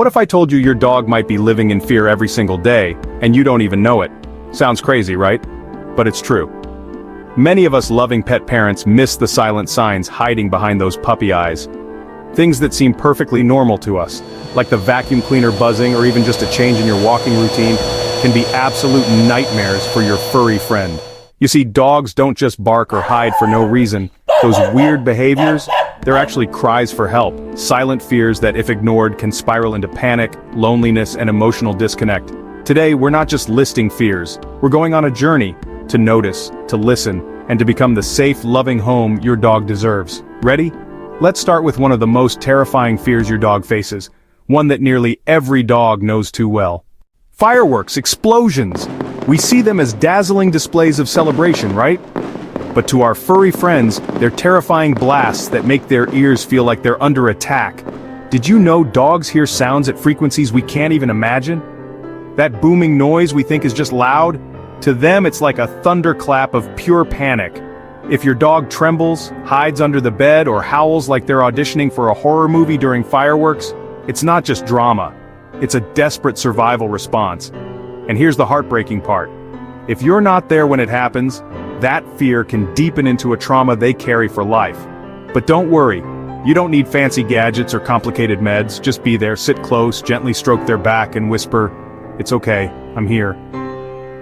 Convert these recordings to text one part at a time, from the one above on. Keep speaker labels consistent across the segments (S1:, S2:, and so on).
S1: What if I told you your dog might be living in fear every single day, and you don't even know it? Sounds crazy, right? But it's true. Many of us loving pet parents miss the silent signs hiding behind those puppy eyes. Things that seem perfectly normal to us, like the vacuum cleaner buzzing or even just a change in your walking routine, can be absolute nightmares for your furry friend. You see, dogs don't just bark or hide for no reason. Those weird behaviors, they're actually cries for help, silent fears that if ignored can spiral into panic, loneliness, and emotional disconnect. Today, we're not just listing fears, we're going on a journey to notice, to listen, and to become the safe, loving home your dog deserves. Ready? Let's start with one of the most terrifying fears your dog faces, one that nearly every dog knows too well. Fireworks, explosions! We see them as dazzling displays of celebration, right? But to our furry friends, they're terrifying blasts that make their ears feel like they're under attack. Did you know dogs hear sounds at frequencies we can't even imagine? That booming noise we think is just loud? To them it's like a thunderclap of pure panic. If your dog trembles, hides under the bed, or howls like they're auditioning for a horror movie during fireworks, it's not just drama. It's a desperate survival response. And here's the heartbreaking part. If you're not there when it happens, that fear can deepen into a trauma they carry for life. But don't worry, you don't need fancy gadgets or complicated meds. Just be there, sit close, gently stroke their back and whisper, "It's okay, I'm here."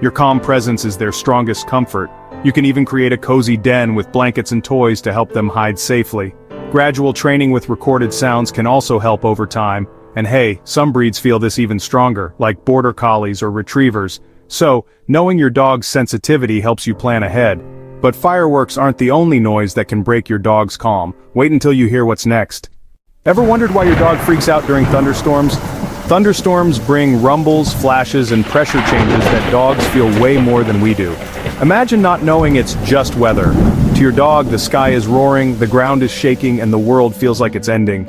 S1: Your calm presence is their strongest comfort. You can even create a cozy den with blankets and toys to help them hide safely. Gradual training with recorded sounds can also help over time. And hey, some breeds feel this even stronger, like border collies or retrievers. So, knowing your dog's sensitivity helps you plan ahead. But fireworks aren't the only noise that can break your dog's calm. Wait until you hear what's next. Ever wondered why your dog freaks out during thunderstorms? Thunderstorms bring rumbles, flashes, and pressure changes that dogs feel way more than we do. Imagine not knowing it's just weather. To your dog, the sky is roaring, the ground is shaking, and the world feels like it's ending.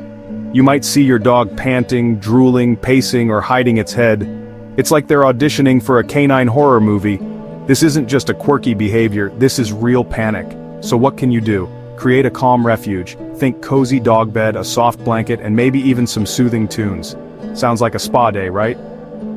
S1: You might see your dog panting, drooling, pacing, or hiding its head. It's like they're auditioning for a canine horror movie. This isn't just a quirky behavior, this is real panic. So what can you do? Create a calm refuge. Think cozy dog bed, a soft blanket, and maybe even some soothing tunes. Sounds like a spa day, right?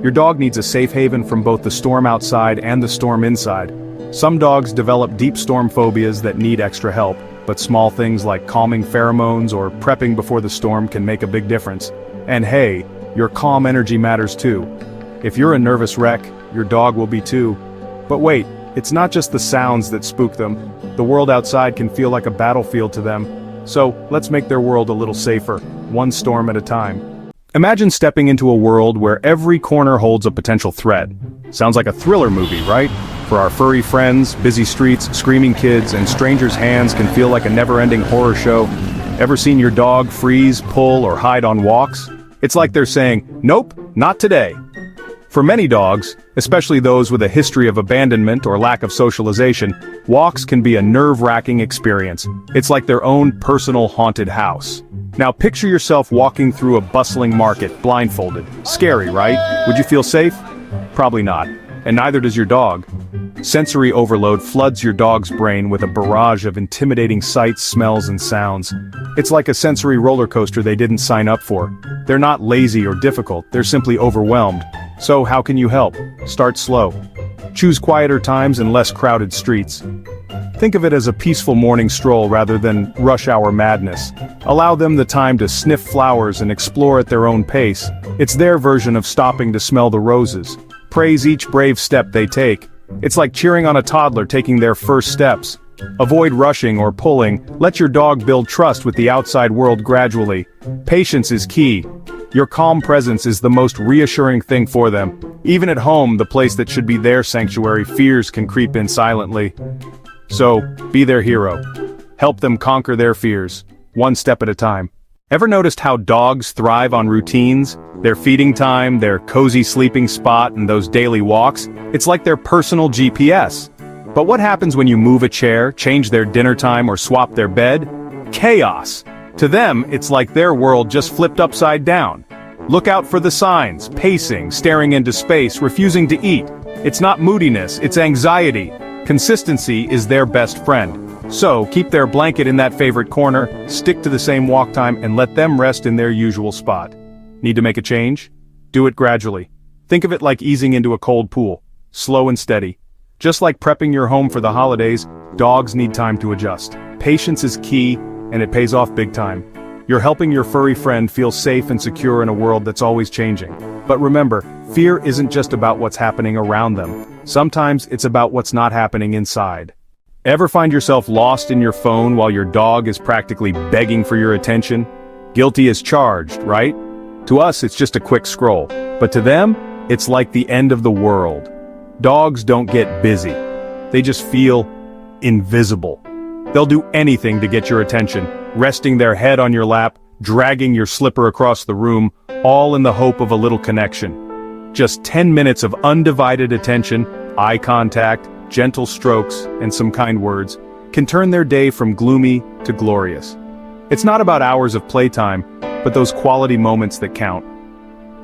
S1: Your dog needs a safe haven from both the storm outside and the storm inside. Some dogs develop deep storm phobias that need extra help, but small things like calming pheromones or prepping before the storm can make a big difference. And hey, your calm energy matters too. If you're a nervous wreck, your dog will be too. But wait, it's not just the sounds that spook them. The world outside can feel like a battlefield to them. So, let's make their world a little safer, one storm at a time. Imagine stepping into a world where every corner holds a potential threat. Sounds like a thriller movie, right? For our furry friends, busy streets, screaming kids, and strangers' hands can feel like a never-ending horror show. Ever seen your dog freeze, pull, or hide on walks? It's like they're saying, "Nope, not today." For many dogs, especially those with a history of abandonment or lack of socialization, walks can be a nerve-wracking experience. It's like their own personal haunted house. Now picture yourself walking through a bustling market, blindfolded. Scary, right? Would you feel safe? Probably not. And neither does your dog. Sensory overload floods your dog's brain with a barrage of intimidating sights, smells, and sounds. It's like a sensory roller coaster they didn't sign up for. They're not lazy or difficult, they're simply overwhelmed. So how can you help? Start slow. Choose quieter times and less crowded streets. Think of it as a peaceful morning stroll rather than rush hour madness. Allow them the time to sniff flowers and explore at their own pace. It's their version of stopping to smell the roses. Praise each brave step they take. It's like cheering on a toddler taking their first steps. Avoid rushing or pulling. Let your dog build trust with the outside world gradually. Patience is key. Your calm presence is the most reassuring thing for them. Even at home, the place that should be their sanctuary, fears can creep in silently. So, be their hero. Help them conquer their fears, one step at a time. Ever noticed how dogs thrive on routines? Their feeding time, their cozy sleeping spot, and those daily walks? It's like their personal GPS. But what happens when you move a chair, change their dinner time, or swap their bed? Chaos. To them, it's like their world just flipped upside down. Look out for the signs: pacing, staring into space, refusing to eat. It's not moodiness, it's anxiety. Consistency is their best friend. So, keep their blanket in that favorite corner, stick to the same walk time, and let them rest in their usual spot. Need to make a change? Do it gradually. Think of it like easing into a cold pool, slow and steady. Just like prepping your home for the holidays, dogs need time to adjust. Patience is key, and it pays off big time. You're helping your furry friend feel safe and secure in a world that's always changing. But remember, fear isn't just about what's happening around them. Sometimes it's about what's not happening inside. Ever find yourself lost in your phone while your dog is practically begging for your attention? Guilty as charged, right? To us, it's just a quick scroll. But to them, it's like the end of the world. Dogs don't get busy. They just feel invisible. They'll do anything to get your attention, resting their head on your lap, dragging your slipper across the room, all in the hope of a little connection. Just 10 minutes of undivided attention, eye contact, gentle strokes, and some kind words, can turn their day from gloomy to glorious. It's not about hours of playtime, but those quality moments that count.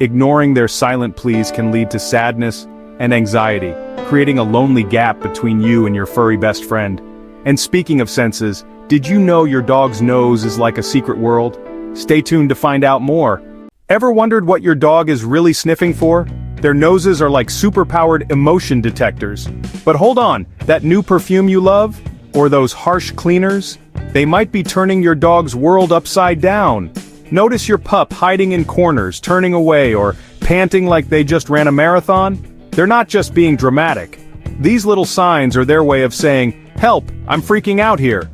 S1: Ignoring their silent pleas can lead to sadness and anxiety, creating a lonely gap between you and your furry best friend. And speaking of senses, did you know your dog's nose is like a secret world? Stay tuned to find out more. Ever wondered what your dog is really sniffing for? Their noses are like super-powered emotion detectors. But hold on, that new perfume you love? Or those harsh cleaners? They might be turning your dog's world upside down. Notice your pup hiding in corners, turning away, or panting like they just ran a marathon? They're not just being dramatic. These little signs are their way of saying, "Help, I'm freaking out here."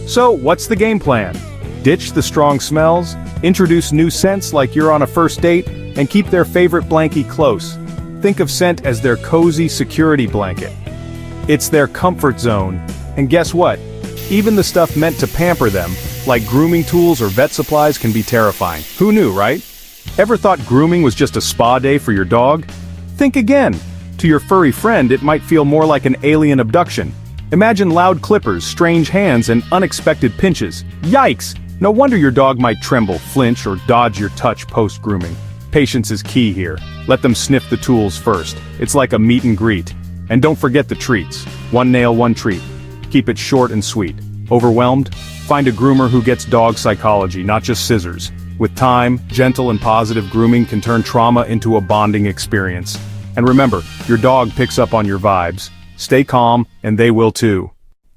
S1: So, what's the game plan? Ditch the strong smells, introduce new scents like you're on a first date, and keep their favorite blankie close. Think of scent as their cozy security blanket. It's their comfort zone. And guess what? Even the stuff meant to pamper them, like grooming tools or vet supplies, can be terrifying. Who knew, right? Ever thought grooming was just a spa day for your dog? Think again. To your furry friend, it might feel more like an alien abduction. Imagine loud clippers, strange hands, and unexpected pinches. Yikes! No wonder your dog might tremble, flinch, or dodge your touch post-grooming. Patience is key here. Let them sniff the tools first. It's like a meet and greet. And don't forget the treats. One nail, one treat. Keep it short and sweet. Overwhelmed? Find a groomer who gets dog psychology, not just scissors. With time, gentle and positive grooming can turn trauma into a bonding experience. And remember, your dog picks up on your vibes. Stay calm, and they will too.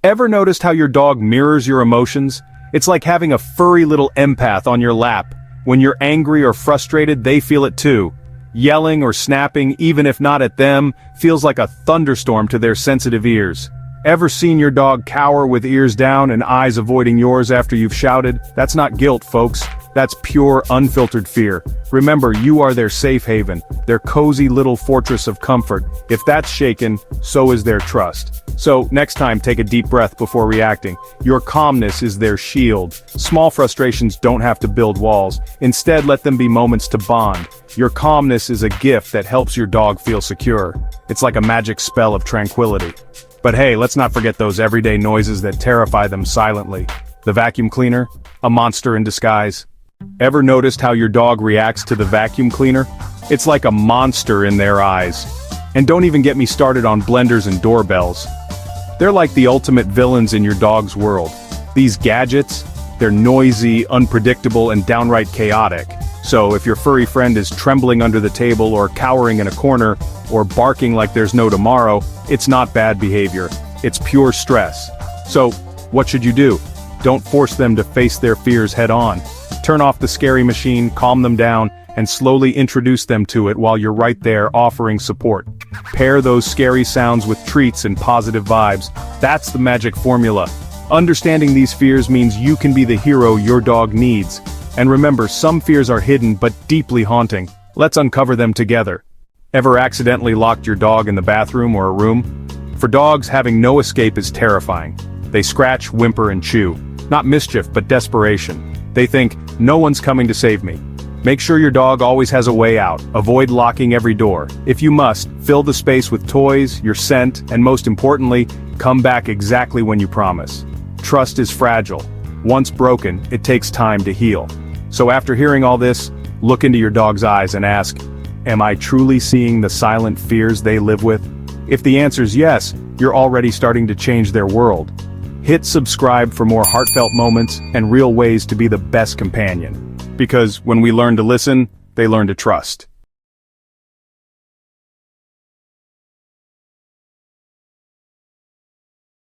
S1: Ever noticed how your dog mirrors your emotions? It's like having a furry little empath on your lap. When you're angry or frustrated, they feel it too. Yelling or snapping, even if not at them, feels like a thunderstorm to their sensitive ears. Ever seen your dog cower with ears down and eyes avoiding yours after you've shouted? That's not guilt, folks. That's pure, unfiltered fear. Remember, you are their safe haven, their cozy little fortress of comfort. If that's shaken, so is their trust. So, next time, take a deep breath before reacting. Your calmness is their shield. Small frustrations don't have to build walls. Instead, let them be moments to bond. Your calmness is a gift that helps your dog feel secure. It's like a magic spell of tranquility. But hey, let's not forget those everyday noises that terrify them silently. The vacuum cleaner? A monster in disguise. Ever noticed how your dog reacts to the vacuum cleaner? It's like a monster in their eyes. And don't even get me started on blenders and doorbells. They're like the ultimate villains in your dog's world. These gadgets, they're noisy, unpredictable, and downright chaotic. So if your furry friend is trembling under the table or cowering in a corner, or barking like there's no tomorrow, it's not bad behavior. It's pure stress. So, what should you do? Don't force them to face their fears head on. Turn off the scary machine, calm them down, and slowly introduce them to it while you're right there offering support. Pair those scary sounds with treats and positive vibes. That's the magic formula. Understanding these fears means you can be the hero your dog needs. And remember, some fears are hidden but deeply haunting. Let's uncover them together. Ever accidentally locked your dog in the bathroom or a room? For dogs, having no escape is terrifying. They scratch, whimper, and chew. Not mischief, but desperation. They think, no one's coming to save me. Make sure your dog always has a way out. Avoid locking every door. If you must, fill the space with toys, your scent, and most importantly, come back exactly when you promise. Trust is fragile. Once broken, it takes time to heal. So after hearing all this, look into your dog's eyes and ask, am I truly seeing the silent fears they live with? If the answer's yes, you're already starting to change their world. Hit subscribe for more heartfelt moments and real ways to be the best companion. Because when we learn to listen, they learn to trust.